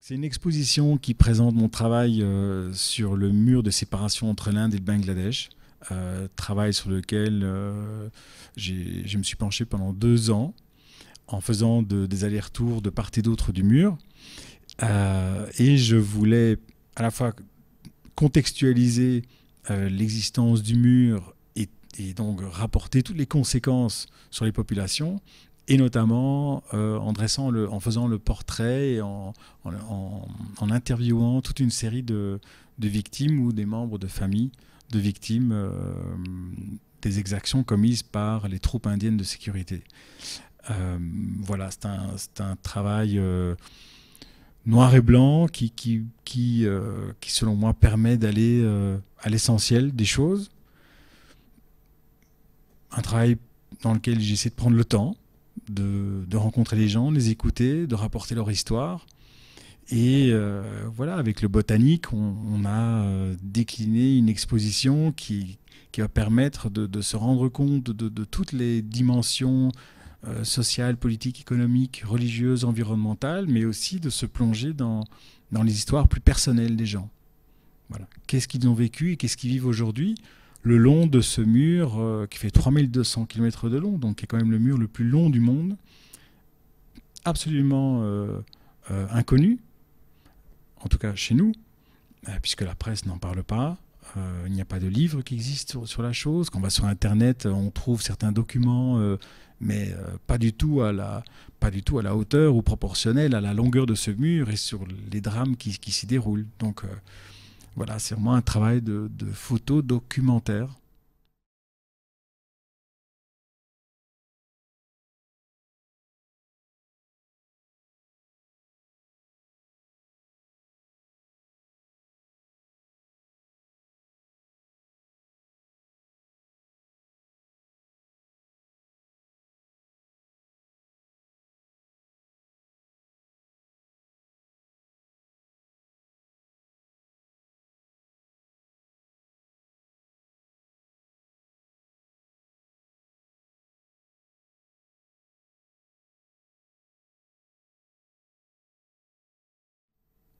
C'est une exposition qui présente mon travail sur le mur de séparation entre l'Inde et le Bangladesh. Travail sur lequel je me suis penché pendant 2 ans en faisant des allers-retours de part et d'autre du mur. Et je voulais à la fois contextualiser l'existence du mur et donc rapporter toutes les conséquences sur les populations, et notamment en faisant le portrait et en interviewant toute une série de victimes ou des membres de familles de victimes des exactions commises par les troupes indiennes de sécurité. Voilà, c'est un travail noir et blanc qui selon moi, permet d'aller à l'essentiel des choses. Un travail dans lequel j'essaie de prendre le temps de rencontrer les gens, de les écouter, de rapporter leur histoire. Et voilà, avec le Botanique, on a décliné une exposition qui va permettre de se rendre compte de toutes les dimensions sociales, politiques, économiques, religieuses, environnementales, mais aussi de se plonger dans les histoires plus personnelles des gens. Voilà. Qu'est-ce qu'ils ont vécu et qu'est-ce qu'ils vivent aujourd'hui le long de ce mur qui fait 3200 km de long, donc qui est quand même le mur le plus long du monde, absolument inconnu, en tout cas chez nous, puisque la presse n'en parle pas. Il n'y a pas de livre qui existe sur la chose. Quand on va sur Internet, on trouve certains documents, mais pas du tout à la hauteur ou proportionnelle à la longueur de ce mur et sur les drames qui s'y déroulent. Donc voilà, c'est vraiment un travail de photo documentaire.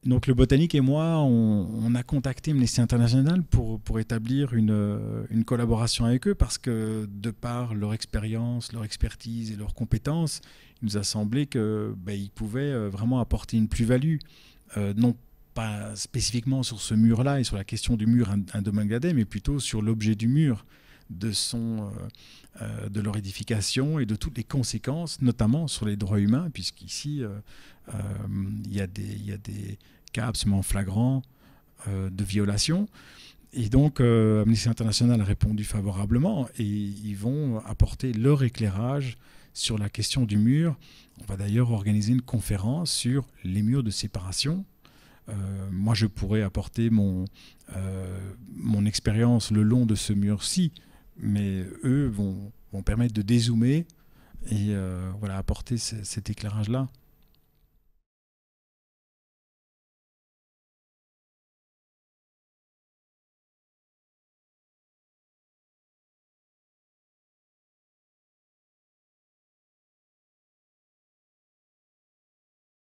Donc le Botanique et moi, on a contacté Amnesty International pour établir une collaboration avec eux parce que de par leur expérience, leur expertise et leurs compétences, il nous a semblé qu'ils pouvaient vraiment apporter une plus-value, non pas spécifiquement sur ce mur-là et sur la question du mur indo-bangladais, mais plutôt sur l'objet du mur, de leur édification et de toutes les conséquences, notamment sur les droits humains, puisqu'ici, il y a des cas absolument flagrants de violation. Et donc, Amnesty International a répondu favorablement et ils vont apporter leur éclairage sur la question du mur. On va d'ailleurs organiser une conférence sur les murs de séparation. Moi, je pourrais apporter mon expérience le long de ce mur-ci, mais eux vont permettre de dézoomer et voilà, apporter cet éclairage-là.